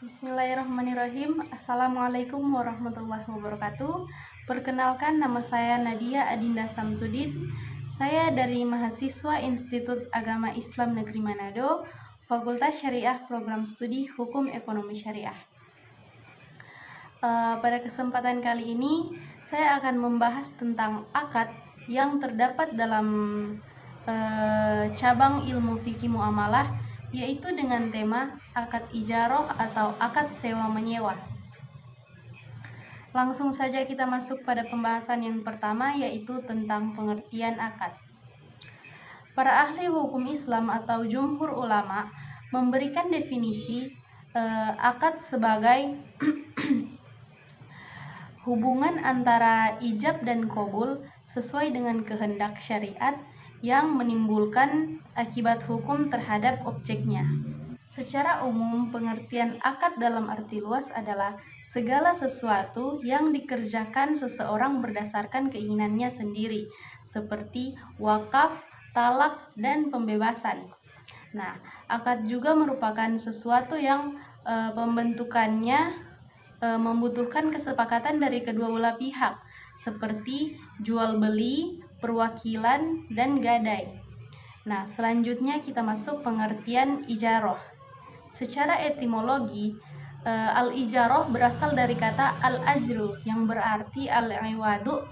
Bismillahirrahmanirrahim. Assalamualaikum warahmatullahi wabarakatuh. Perkenalkan, nama saya Nadia Adinda Samsudin. Saya dari mahasiswa Institut Agama Islam Negeri Manado, Fakultas Syariah Program Studi Hukum Ekonomi Syariah. Pada kesempatan kali ini, saya akan membahas tentang akad yang terdapat dalam cabang ilmu fikih muamalah, yaitu dengan tema akad ijaroh atau akad sewa menyewa. Langsung saja kita masuk pada pembahasan yang pertama, yaitu tentang pengertian akad. Para ahli hukum Islam atau jumhur ulama memberikan definisi akad sebagai hubungan antara ijab dan qabul sesuai dengan kehendak syariat yang menimbulkan akibat hukum terhadap objeknya. Secara umum, pengertian akad dalam arti luas adalah segala sesuatu yang dikerjakan seseorang berdasarkan keinginannya sendiri, seperti wakaf, talak, dan pembebasan. Nah, akad juga merupakan sesuatu yang pembentukannya membutuhkan kesepakatan dari kedua belah pihak, seperti jual beli, perwakilan, dan gadai. Nah, selanjutnya kita masuk pengertian ijaroh. Secara etimologi, al-ijaroh berasal dari kata al-ajru yang berarti al-iwadu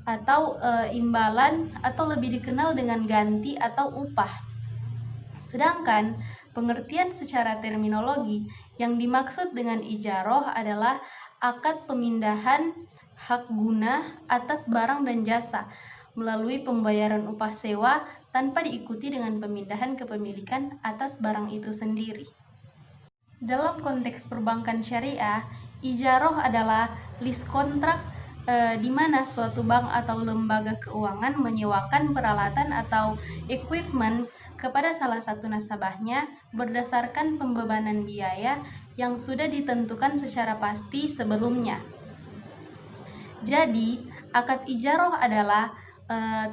atau imbalan, atau lebih dikenal dengan ganti atau upah. Sedangkan pengertian secara terminologi yang dimaksud dengan ijaroh adalah akad pemindahan hak guna atas barang dan jasa melalui pembayaran upah sewa tanpa diikuti dengan pemindahan kepemilikan atas barang itu sendiri. Dalam konteks perbankan syariah, ijaroh adalah list kontrak di mana suatu bank atau lembaga keuangan menyewakan peralatan atau equipment kepada salah satu nasabahnya berdasarkan pembebanan biaya yang sudah ditentukan secara pasti sebelumnya. Jadi, akad ijaroh adalah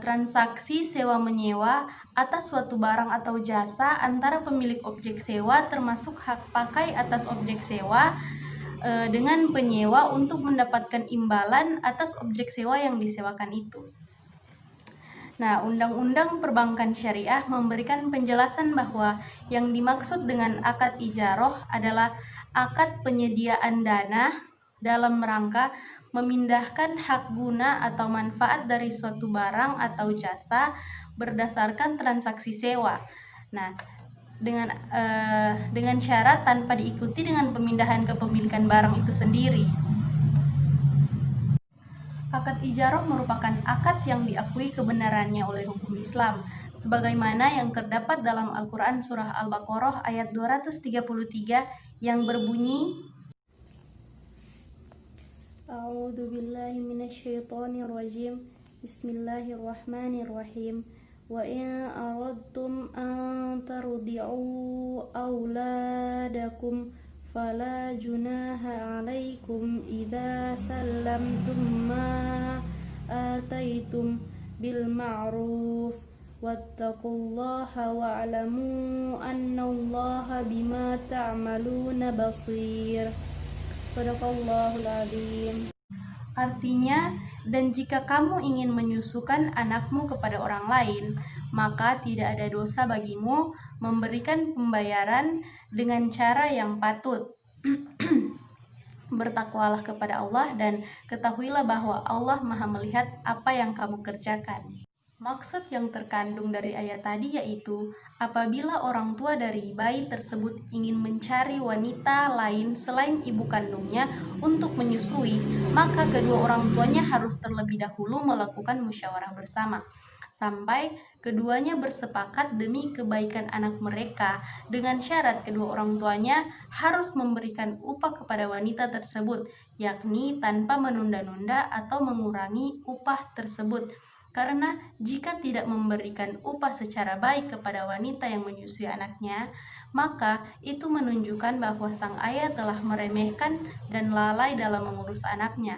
transaksi sewa-menyewa atas suatu barang atau jasa antara pemilik objek sewa termasuk hak pakai atas objek sewa dengan penyewa untuk mendapatkan imbalan atas objek sewa yang disewakan itu. Nah, Undang-Undang Perbankan Syariah memberikan penjelasan bahwa yang dimaksud dengan akad ijaroh adalah akad penyediaan dana dalam rangka memindahkan hak guna atau manfaat dari suatu barang atau jasa berdasarkan transaksi sewa. Nah, dengan syarat tanpa diikuti dengan pemindahan kepemilikan barang itu sendiri. Akad ijaroh merupakan akad yang diakui kebenarannya oleh hukum Islam, sebagaimana yang terdapat dalam Al-Quran Surah Al-Baqarah ayat 233 yang berbunyi, A'udzu billahi minasyaitonir rajim. Bismillahirrahmanirrahim. Wa in aradtum an tardi'u auladakum fala junaha 'alaikum idza sallamtum ma ataitum bil ma'ruf wattaqullaha wa'lamu annallaha bima ta'maluna basir. Shadaqallahul adzim. Artinya, dan jika kamu ingin menyusukan anakmu kepada orang lain, maka tidak ada dosa bagimu memberikan pembayaran dengan cara yang patut. Bertakwalah kepada Allah dan ketahuilah bahwa Allah Maha melihat apa yang kamu kerjakan. Maksud yang terkandung dari ayat tadi yaitu apabila orang tua dari bayi tersebut ingin mencari wanita lain selain ibu kandungnya untuk menyusui, maka kedua orang tuanya harus terlebih dahulu melakukan musyawarah bersama sampai keduanya bersepakat demi kebaikan anak mereka, dengan syarat kedua orang tuanya harus memberikan upah kepada wanita tersebut, yakni tanpa menunda-nunda atau mengurangi upah tersebut. Karena jika tidak memberikan upah secara baik kepada wanita yang menyusui anaknya, maka itu menunjukkan bahwa sang ayah telah meremehkan dan lalai dalam mengurus anaknya.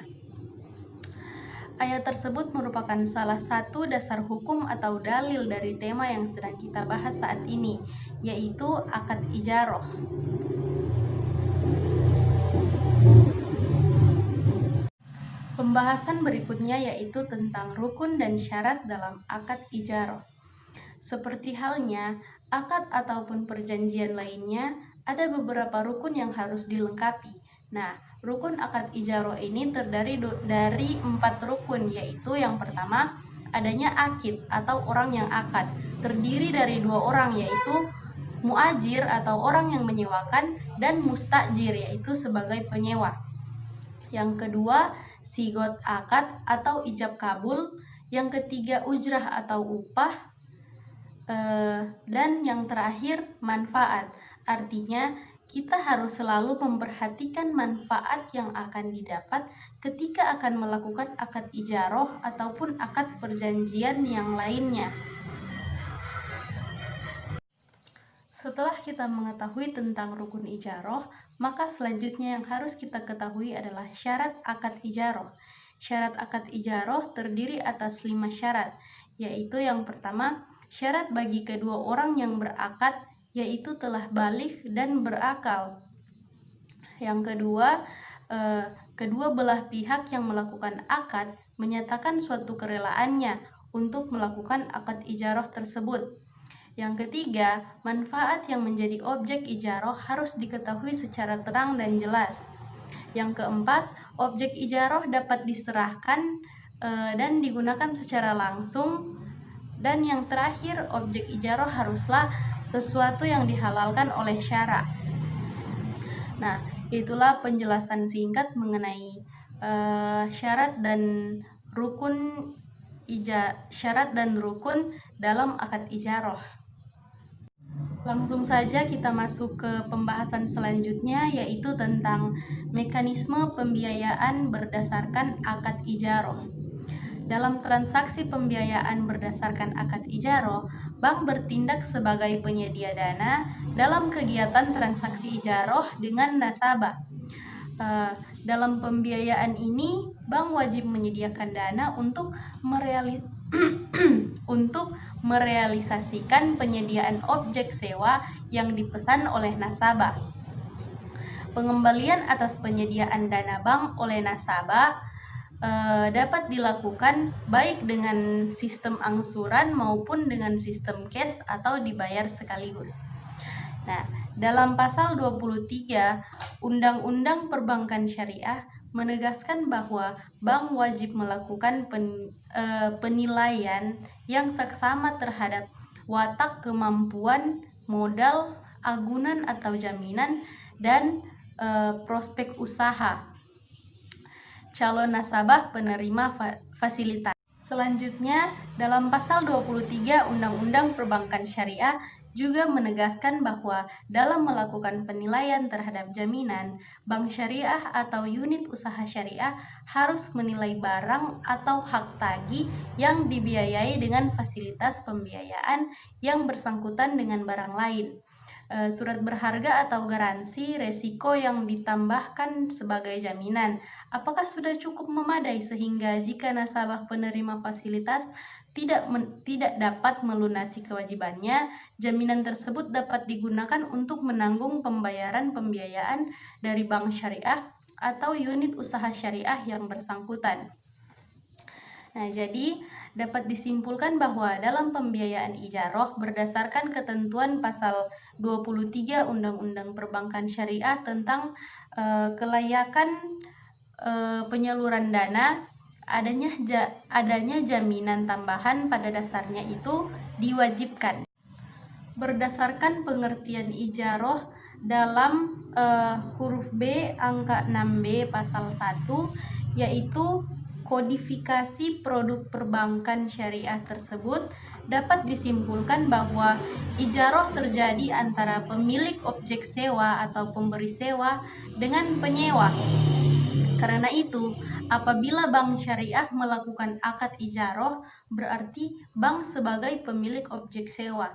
Ayat tersebut merupakan salah satu dasar hukum atau dalil dari tema yang sedang kita bahas saat ini, yaitu akad ijaroh. Pembahasan berikutnya yaitu tentang rukun dan syarat dalam akad ijarah. Seperti halnya akad ataupun perjanjian lainnya, ada beberapa rukun yang harus dilengkapi. Nah, rukun akad ijarah ini terdiri dari 4 rukun, yaitu yang pertama, adanya akid atau orang yang akad, terdiri dari 2 orang, yaitu muajir atau orang yang menyewakan dan mustajir, yaitu sebagai penyewa. Yang kedua, sigot akad atau ijab kabul. Yang ketiga, ujrah atau upah. Dan yang terakhir, manfaat. Artinya, kita harus selalu memperhatikan manfaat yang akan didapat ketika akan melakukan akad ijarah ataupun akad perjanjian yang lainnya. Setelah kita mengetahui tentang rukun ijarah, maka selanjutnya yang harus kita ketahui adalah syarat akad ijarah. Syarat akad ijarah terdiri atas 5 syarat, yaitu yang pertama, syarat bagi kedua orang yang berakad, yaitu telah baligh dan berakal. Yang kedua, kedua belah pihak yang melakukan akad menyatakan suatu kerelaannya untuk melakukan akad ijarah tersebut. Yang ketiga, manfaat yang menjadi objek ijarah harus diketahui secara terang dan jelas. Yang keempat, objek ijarah dapat diserahkan dan digunakan secara langsung. Dan yang terakhir, objek ijarah haruslah sesuatu yang dihalalkan oleh syara. Nah, itulah penjelasan singkat mengenai syarat dan rukun dalam akad ijarah. Langsung saja kita masuk ke pembahasan selanjutnya, yaitu tentang mekanisme pembiayaan berdasarkan akad ijarah. Dalam transaksi pembiayaan berdasarkan akad ijarah, bank bertindak sebagai penyedia dana dalam kegiatan transaksi ijarah dengan nasabah. Dalam pembiayaan ini, bank wajib menyediakan dana untuk merealisasikan penyediaan objek sewa yang dipesan oleh nasabah. Pengembalian atas penyediaan dana bank oleh nasabah dapat dilakukan baik dengan sistem angsuran maupun dengan sistem cash atau dibayar sekaligus. Nah, dalam pasal 23 Undang-Undang Perbankan Syariah menegaskan bahwa bank wajib melakukan penilaian yang seksama terhadap watak kemampuan, modal, agunan atau jaminan, dan prospek usaha calon nasabah penerima fasilitas. Selanjutnya, dalam pasal 23 Undang-Undang Perbankan Syariah juga menegaskan bahwa dalam melakukan penilaian terhadap jaminan, bank syariah atau unit usaha syariah harus menilai barang atau hak tagih yang dibiayai dengan fasilitas pembiayaan yang bersangkutan dengan barang lain, surat berharga atau garansi, resiko yang ditambahkan sebagai jaminan. Apakah sudah cukup memadai sehingga jika nasabah penerima fasilitas tidak dapat melunasi kewajibannya, jaminan tersebut dapat digunakan untuk menanggung pembayaran pembiayaan dari bank syariah atau unit usaha syariah yang bersangkutan. Nah, jadi dapat disimpulkan bahwa dalam pembiayaan ijarah berdasarkan ketentuan pasal 23 Undang-Undang Perbankan Syariah tentang kelayakan penyaluran dana, adanya jaminan tambahan pada dasarnya itu diwajibkan. Berdasarkan pengertian ijarah dalam huruf B angka 6B pasal 1, yaitu kodifikasi produk perbankan syariah tersebut, dapat disimpulkan bahwa ijarah terjadi antara pemilik objek sewa atau pemberi sewa dengan penyewa. Karena itu, apabila bank syariah melakukan akad ijarah, berarti bank sebagai pemilik objek sewa.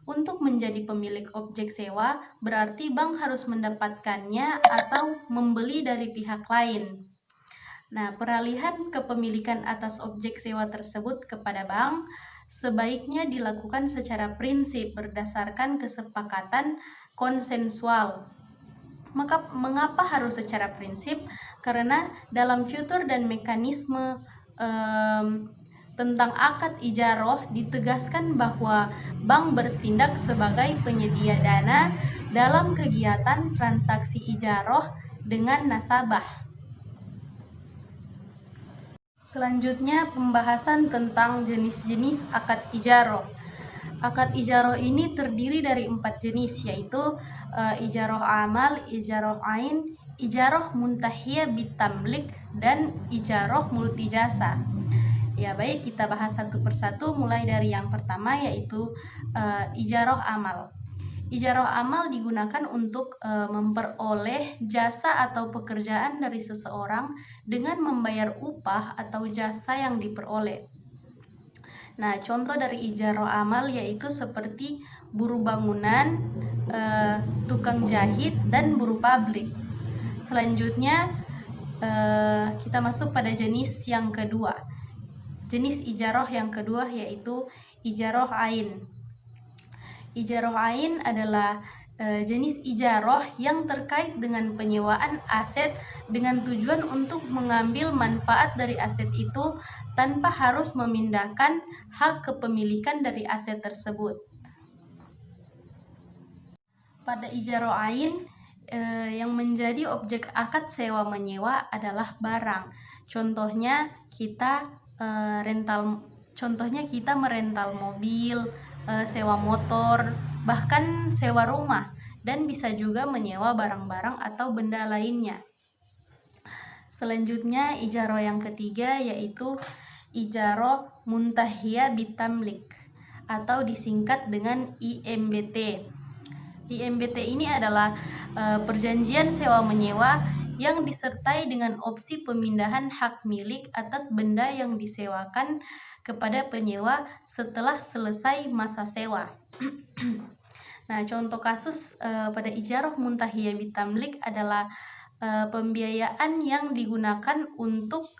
Untuk menjadi pemilik objek sewa, berarti bank harus mendapatkannya atau membeli dari pihak lain. Nah, peralihan kepemilikan atas objek sewa tersebut kepada bank sebaiknya dilakukan secara prinsip berdasarkan kesepakatan konsensual. Maka mengapa harus secara prinsip? Karena dalam fitur dan mekanisme tentang akad ijaroh ditegaskan bahwa bank bertindak sebagai penyedia dana dalam kegiatan transaksi ijaroh dengan nasabah. Selanjutnya pembahasan tentang jenis-jenis akad ijaroh. Akad ijaroh ini terdiri dari 4 jenis, yaitu ijaroh amal, ijaroh ain, ijaroh muntahiyah bitamlik, dan ijaroh multijasa. Ya baik, kita bahas satu persatu mulai dari yang pertama, yaitu ijaroh amal. Ijaroh amal digunakan untuk memperoleh jasa atau pekerjaan dari seseorang dengan membayar upah atau jasa yang diperoleh. Nah, contoh dari ijaroh amal yaitu seperti buruh bangunan, tukang jahit, dan buruh pabrik. Selanjutnya, kita masuk pada jenis yang kedua. Jenis ijaroh yang kedua yaitu ijaroh ain. Ijaroh ain adalah jenis ijaroh yang terkait dengan penyewaan aset dengan tujuan untuk mengambil manfaat dari aset itu tanpa harus memindahkan hak kepemilikan dari aset tersebut. Pada ijaroh ain, yang menjadi objek akad sewa menyewa adalah barang. Contohnya kita merental mobil, sewa motor, bahkan sewa rumah, dan bisa juga menyewa barang-barang atau benda lainnya. Selanjutnya ijaroh yang ketiga yaitu ijaroh muntahiyah bitamlik atau disingkat dengan IMBT. IMBT ini adalah perjanjian sewa menyewa yang disertai dengan opsi pemindahan hak milik atas benda yang disewakan kepada penyewa setelah selesai masa sewa. Nah, contoh kasus pada ijaroh muntahiyah bitamlik adalah pembiayaan yang digunakan untuk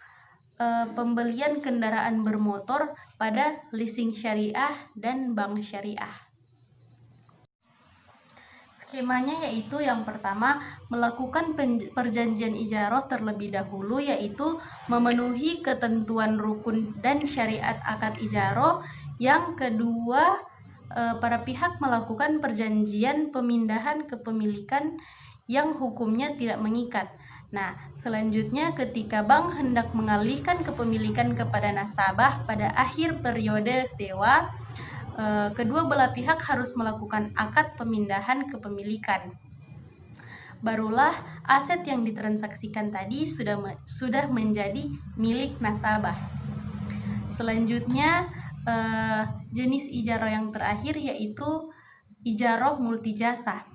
pembelian kendaraan bermotor pada leasing syariah dan bank syariah. Skemanya yaitu yang pertama, melakukan perjanjian ijaroh terlebih dahulu, yaitu memenuhi ketentuan rukun dan syariat akad ijaroh. Yang kedua, para pihak melakukan perjanjian pemindahan kepemilikan yang hukumnya tidak mengikat. Nah, selanjutnya ketika bank hendak mengalihkan kepemilikan kepada nasabah pada akhir periode sewa, kedua belah pihak harus melakukan akad pemindahan kepemilikan. Barulah aset yang ditransaksikan tadi sudah menjadi milik nasabah. Selanjutnya jenis ijaroh yang terakhir yaitu ijaroh multijasa.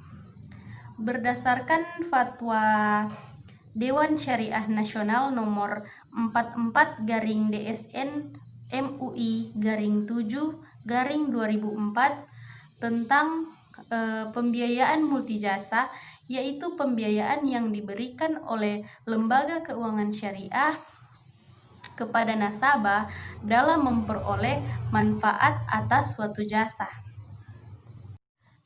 Berdasarkan fatwa Dewan Syariah Nasional nomor 44/DSN MUI 7/2004 tentang pembiayaan multijasa, yaitu pembiayaan yang diberikan oleh lembaga keuangan syariah kepada nasabah dalam memperoleh manfaat atas suatu jasa.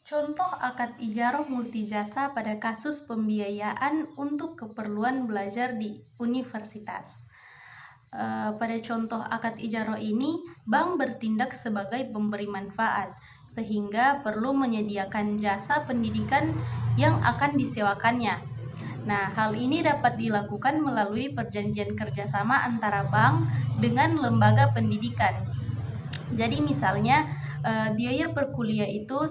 Contoh akad ijaroh multijasa pada kasus pembiayaan untuk keperluan belajar di universitas. Pada contoh akad ijaroh ini, bank bertindak sebagai pemberi manfaat, sehingga perlu menyediakan jasa pendidikan yang akan disewakannya. Nah, hal ini dapat dilakukan melalui perjanjian kerjasama antara bank dengan lembaga pendidikan. Jadi misalnya, biaya per kuliah itu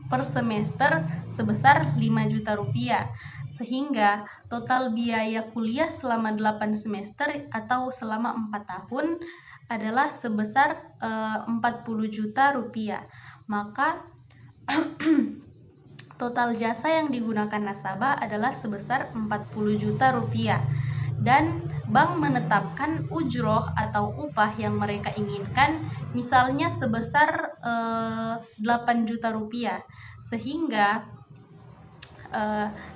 per semester sebesar 5 juta rupiah, sehingga total biaya kuliah selama 8 semester atau selama 4 tahun adalah sebesar 40 juta rupiah. Maka total jasa yang digunakan nasabah adalah sebesar 40 juta rupiah. Dan bank menetapkan ujroh atau upah yang mereka inginkan, misalnya sebesar 8 juta rupiah, sehingga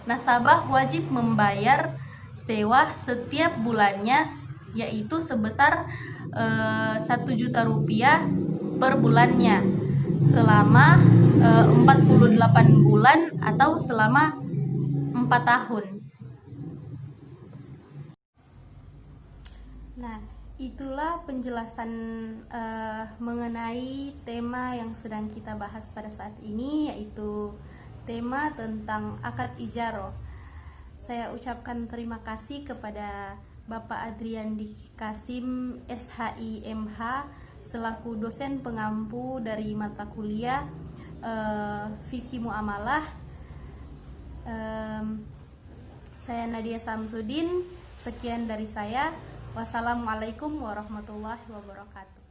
nasabah wajib membayar sewa setiap bulannya, yaitu sebesar 1 juta rupiah per bulannya selama 48 bulan atau selama 4 tahun. Nah, itulah penjelasan mengenai tema yang sedang kita bahas pada saat ini, yaitu tema tentang akad ijaroh. Saya ucapkan terima kasih kepada Bapak Adriandi Kasim SHI MH selaku dosen pengampu dari mata kuliah Fikih Muamalah. Saya Nadia Samsudin, sekian dari saya. Wassalamualaikum warahmatullahi wabarakatuh.